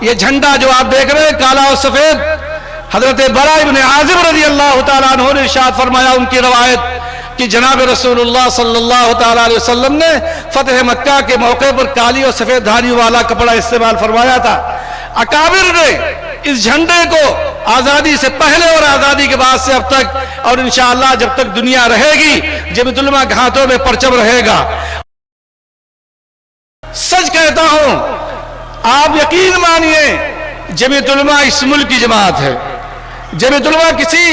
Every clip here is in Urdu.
یہ جھنڈا جو آپ دیکھ رہے ہیں کالا اور سفید، حضرت برا ابن عازب رضی اللہ تعالیٰ عنہ نے ارشاد فرمایا، ان کی روایت کہ جناب رسول اللہ صلی اللہ تعالیٰ علیہ وسلم نے فتح مکہ کے موقع پر کالی اور سفید دھاریوں والا کپڑا استعمال فرمایا تھا۔ اکابر نے اس جھنڈے کو آزادی سے پہلے اور آزادی کے بعد سے اب تک اور انشاءاللہ جب تک دنیا رہے گی جمیعت علماء کے ہاتھوں میں پرچم رہے گا۔ سچ کہتا ہوں، آپ یقین مانیے، جمیعت علماء اس ملک کی جماعت ہے۔ جمیعت علماء کسی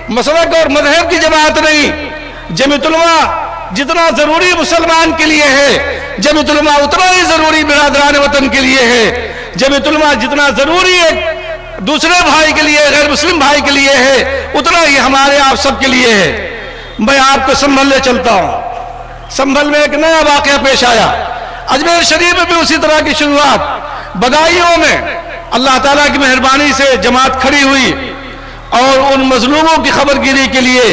مسلک اور مذہب کی جماعت نہیں۔ جمیعت علماء جتنا ضروری مسلمان کے لیے ہے، جمیعت علماء اتنا ہی ضروری برادران وطن کے لیے ہے۔ جمیعت علماء جتنا ضروری ایک دوسرے بھائی کے لیے، غیر مسلم بھائی کے لیے ہے، اتنا ہی ہمارے آپ سب کے لیے ہے۔ میں آپ کو سنبھل لے چلتا ہوں۔ سنبھل میں ایک نیا واقعہ پیش آیا۔ اجمیر شریف میں بھی اسی طرح کی شروعات۔ بدایوں میں اللہ تعالیٰ کی مہربانی سے جماعت کھڑی ہوئی اور ان مظلوموں کی خبر گیری کے لیے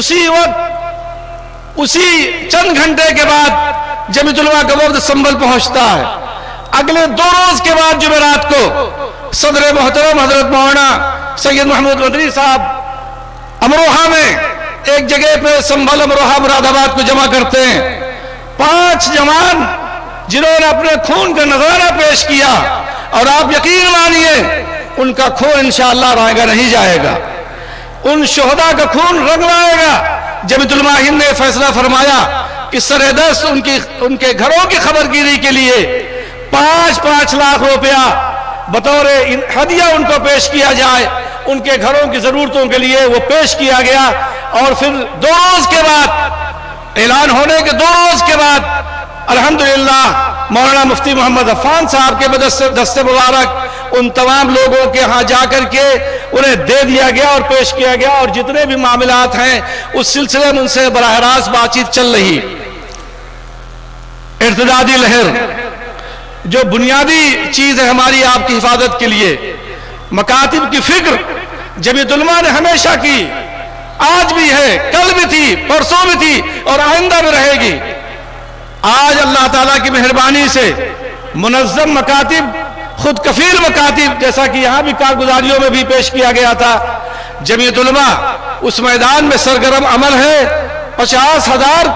اسی وقت، اسی چند گھنٹے کے بعد جمیعت علماء کا وفد سنبھل پہنچتا ہے۔ اگلے 2 روز کے بعد جمعرات کو صدر محترم حضرت مولانا سید محمود مدنی صاحب امروہہ میں ایک جگہ پہ سنبھل امروہہ مراد آباد کو جمع کرتے ہیں۔ 5 جوان جنہوں نے اپنے خون کا نذرانہ پیش کیا، اور آپ یقین مانیے ان کا خون انشاءاللہ رائے نہیں جائے گا، ان شہداء کا خون رنگ لائے گا۔ جمیعت علماء ہند نے فیصلہ فرمایا کہ سر-دست ان کے گھروں کی خبر گیری کے لیے 5 لاکھ روپیہ بطور ہدیہ ان کو پیش کیا جائے۔ ان کے گھروں کی ضرورتوں کے لیے وہ پیش کیا گیا، اور پھر 2 روز کے بعد، اعلان ہونے کے 2 روز کے بعد، الحمدللہ مولانا مفتی محمد عفان صاحب کے دست مبارک ان تمام لوگوں کے ہاں جا کر کے انہیں دے دیا گیا اور پیش کیا گیا، اور جتنے بھی معاملات ہیں اس سلسلے میں ان سے براہ راست بات چیت چل رہی۔ ارتدادی لہر جو بنیادی چیز ہے ہماری آپ کی حفاظت کے لیے، مکاتب کی فکر جمیعت علماء نے ہمیشہ کی، آج بھی ہے، کل بھی تھی، پرسوں بھی تھی، اور آئندہ بھی رہے گی۔ آج اللہ تعالیٰ کی مہربانی سے منظم مکاتب، خود کفیل مکاتب، جیسا کہ یہاں بھی کارگزاریوں میں بھی پیش کیا گیا تھا، جمیعت علماء اس میدان میں سرگرم عمل ہے۔ 50,000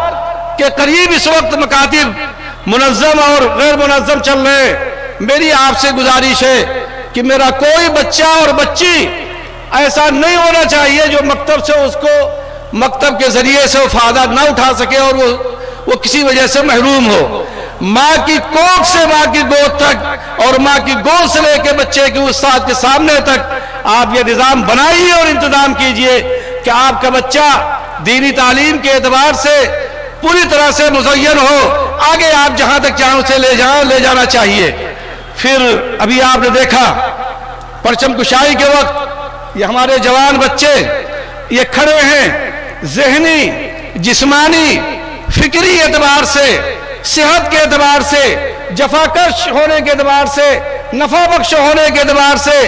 کے قریب اس وقت مکاتب منظم اور غیر منظم چل رہے۔ میری آپ سے گزارش ہے کہ میرا کوئی بچہ اور بچی ایسا نہیں ہونا چاہیے جو مکتب سے اس کو مکتب کے ذریعے سے وہ فائدہ نہ اٹھا سکے اور وہ کسی وجہ سے محروم ہو۔ ماں کی کوکھ سے ماں کی گود تک، اور ماں کی گود سے لے کے بچے کے استاد کے سامنے تک آپ یہ نظام بنائیے اور انتظام کیجئے کہ آپ کا بچہ دینی تعلیم کے اعتبار سے پوری طرح سے مزین ہو، آگے آپ جہاں تک چاہیں اسے لے جانا چاہیے۔ پھر ابھی آپ نے دیکھا پرچم کشائی کے وقت یہ ہمارے جوان بچے یہ کھڑے ہیں، ذہنی، جسمانی، فکری اعتبار سے، صحت کے اعتبار سے، جفاکش ہونے کے اعتبار سے، نفع بخش ہونے کے اعتبار سے،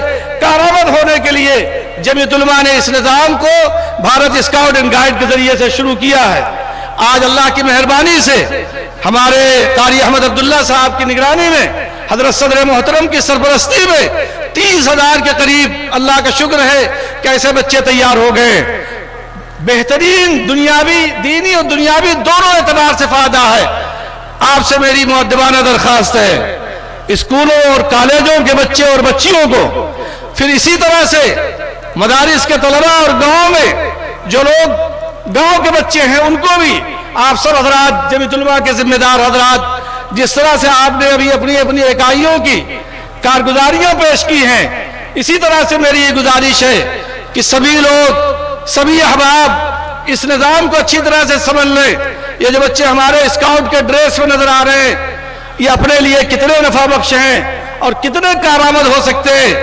کارآمد ہونے کے لیے جمیعت علماء نے اس نظام کو بھارت اسکاؤٹ اینڈ گائیڈ کے ذریعے سے شروع کیا ہے۔ آج اللہ کی مہربانی سے ہمارے قاری احمد عبداللہ صاحب کی نگرانی میں، حضرت صدر محترم کی سرپرستی میں 30,000 کے قریب اللہ کا شکر ہے کہ ایسے بچے تیار ہو گئے۔ بہترین دنیاوی، دینی اور دنیاوی دونوں اعتبار سے فائدہ ہے۔ آپ سے میری مؤدبانہ درخواست ہے، اسکولوں اور کالجوں کے بچے اور بچیوں کو، پھر اسی طرح سے مدارس کے طلباء اور گاؤں میں جو لوگ گاؤں کے بچے ہیں ان کو بھی آپ سب حضرات جمیعت علماء کے ذمہ دار حضرات، جس طرح سے آپ نے ابھی اپنی اپنی اکائیوں کی کارگزاریاں پیش کی ہیں، اسی طرح سے میری یہ گزارش ہے کہ سبھی لوگ، سبھی احباب اس نظام کو اچھی طرح سے سمجھ لیں۔ یہ جو بچے ہمارے اسکاؤٹ کے ڈریس میں نظر آ رہے ہیں، یہ اپنے لیے کتنے نفع بخش ہیں اور کتنے کارآمد ہو سکتے ہیں،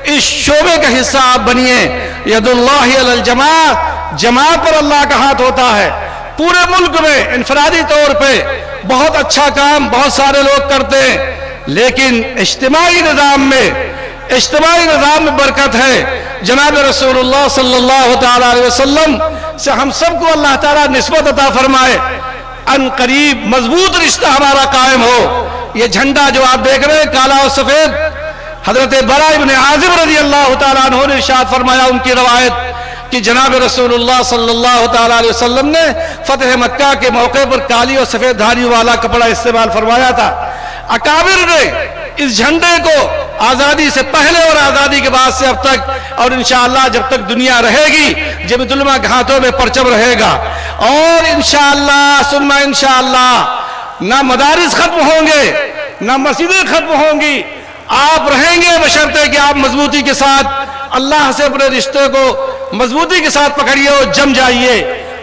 اس شعبے کا حصہ آپ بنیے۔ ید اللہ علی الجماعت، جماعت پر اللہ کا ہاتھ ہوتا ہے۔ پورے ملک میں انفرادی طور پہ بہت اچھا کام بہت سارے لوگ کرتے ہیں، لیکن اجتماعی نظام میں برکت ہے۔ جناب رسول اللہ صلی اللہ تعالیٰ علیہ وسلم سے ہم سب کو اللہ تعالیٰ نسبت عطا فرمائے، ان قریب مضبوط رشتہ ہمارا قائم ہو۔ یہ جھنڈا جو آپ دیکھ رہے ہیں کالا اور سفید، حضرت برا ابن عازب رضی اللہ تعالیٰ عنہ نے ارشاد فرمایا، ان کی روایت کہ جناب رسول اللہ صلی اللہ تعالیٰ علیہ وسلم نے فتح مکہ کے موقع پر کالی اور سفید دھاریوں والا کپڑا استعمال فرمایا تھا۔ اکابر نے اس جھنڈے کو آزادی سے پہلے اور آزادی کے بعد سے اب تک اور انشاءاللہ جب تک دنیا رہے گی جمعیت علماء کے ہاتھوں میں پرچم رہے گا، اور انشاءاللہ ثم انشاءاللہ نہ مدارس ختم ہوں گے نہ مسجدیں ختم ہوں گی، آپ رہیں گے بشرطے کہ آپ مضبوطی کے ساتھ اللہ سے اپنے رشتے کو مضبوطی کے ساتھ پکڑیے اور جم جائیے۔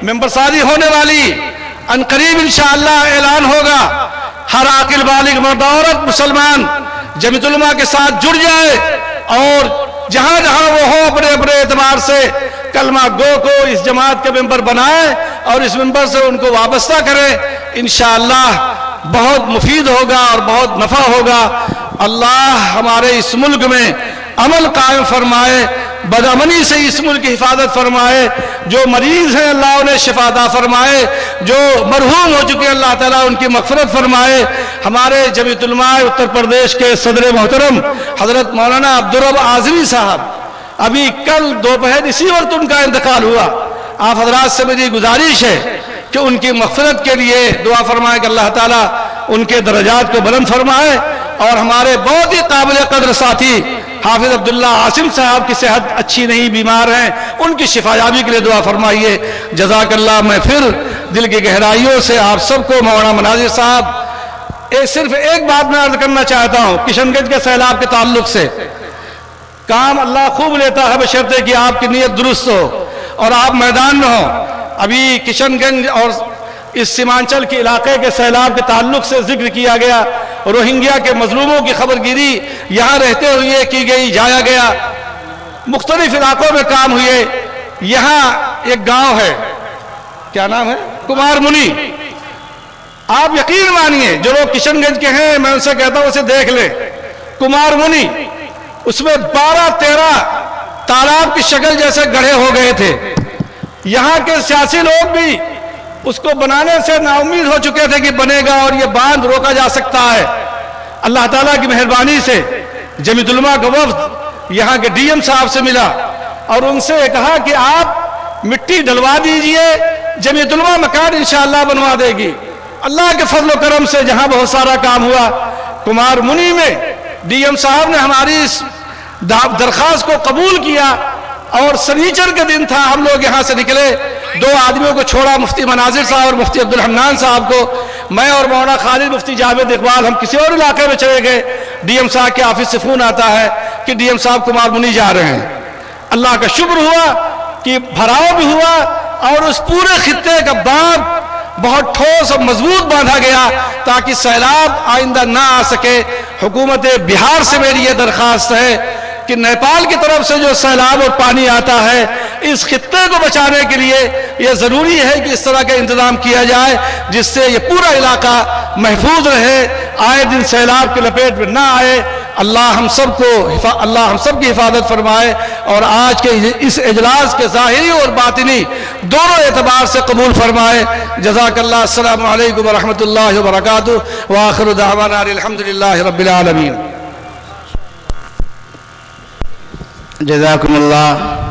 ممبر سازی ہونے والی ان قریب انشاءاللہ اعلان ہوگا، ہر عاقل بالغ مرد عورت مسلمان جمعیت علماء کے ساتھ جڑ جائے اور جہاں جہاں وہ ہو اپنے اپنے اعتبار سے کلمہ گو کو اس جماعت کے ممبر بنائے اور اس ممبر سے ان کو وابستہ کرے، انشاءاللہ بہت مفید ہوگا اور بہت نفع ہوگا۔ اللہ ہمارے اس ملک میں عمل قائم فرمائے، بدامنی سے اس ملک کی حفاظت فرمائے، جو مریض ہیں اللہ انہیں شفا عطا فرمائے، جو مرحوم ہو چکے اللہ تعالیٰ ان کی مغفرت فرمائے۔ ہمارے جمعیت علماء اتر پردیش کے صدر محترم حضرت مولانا عبدالرب اعظمی صاحب، ابھی کل دوپہر اسی وقت ان کا انتقال ہوا، آپ حضرات سے میری گزارش ہے کہ ان کی مغفرت کے لیے دعا فرمائے کہ اللہ تعالیٰ ان کے درجات کو بلند فرمائے، اور ہمارے بہت ہی قابل قدر ساتھی حافظ عبداللہ عاصم صاحب کی صحت اچھی نہیں، بیمار ہیں، ان کی شفا یابی کے لیے دعا فرمائیے۔ جزاک اللہ۔ میں پھر دل کی گہرائیوں سے آپ سب کو مولانا مناظر صاحب صرف ایک بات میں عرض کرنا چاہتا ہوں کشن گنج کے سیلاب کے تعلق سے، کام اللہ خوب لیتا ہے بشرطے کہ آپ کی نیت درست ہو اور آپ میدان میں ہوں۔ ابھی کشن گنج اور اس سیمانچل کے علاقے کے سیلاب کے تعلق سے ذکر کیا گیا، روہنگیا کے مظلوموں کی خبر گیری یہاں رہتے ہوئے کی گئی، جایا گیا، مختلف علاقوں میں کام ہوئے۔ یہاں ایک گاؤں ہے، کیا نام ہے؟ کمار منی۔ آپ یقین مانیے جو لوگ کشن گنج کے ہیں میں ان سے کہتا ہوں اسے دیکھ لیں، کمار منی، اس میں 12-13 تالاب کی شکل جیسے گڑھے ہو گئے تھے۔ یہاں کے سیاسی لوگ بھی اس کو بنانے سے نا امید ہو چکے تھے کہ بنے گا اور یہ باندھ روکا جا سکتا ہے۔ اللہ تعالیٰ کی مہربانی سے جمعیت علماء کا وفد یہاں کے ڈی ایم صاحب سے ملا اور ان سے کہا کہ آپ مٹی ڈلوا دیجئے، جمعیت علماء مکان انشاءاللہ بنوا دے گی۔ اللہ کے فضل و کرم سے جہاں بہت سارا کام ہوا، کمار منی میں ڈی ایم صاحب نے ہماری اس درخواست کو قبول کیا، اور سنیچر کے دن تھا، ہم لوگ یہاں سے نکلے، 2 آدمیوں کو چھوڑا، مفتی مناظر صاحب اور مفتی عبدالحنان صاحب کو، میں اور مولانا خالد مفتی جاوید اقبال ہم کسی اور علاقے میں چلے گئے۔ ڈی ایم صاحب کے آفس سے فون آتا ہے کہ ڈی ایم صاحب کمار منی جا رہے ہیں۔ اللہ کا شکر ہوا کہ بھراؤ بھی ہوا اور اس پورے خطے کا باندھ بہت ٹھوس اور مضبوط باندھا گیا تاکہ سیلاب آئندہ نہ آ سکے۔ حکومت بہار سے میری یہ درخواست ہے کہ نیپال کی طرف سے جو سیلاب اور پانی آتا ہے، اس خطے کو بچانے کے لیے یہ ضروری ہے کہ اس طرح کا انتظام کیا جائے جس سے یہ پورا علاقہ محفوظ رہے، آئے دن سیلاب کے لپیٹ میں نہ آئے۔ اللہ ہم سب کی حفاظت فرمائے اور آج کے اس اجلاس کے ظاہری اور باطنی دونوں اعتبار سے قبول فرمائے۔ جزاک اللہ۔ السلام علیکم ورحمۃ اللہ وبرکاتہ، وآخر دعوانا الحمدللہ رب العالمین۔ جزاکم اللہ۔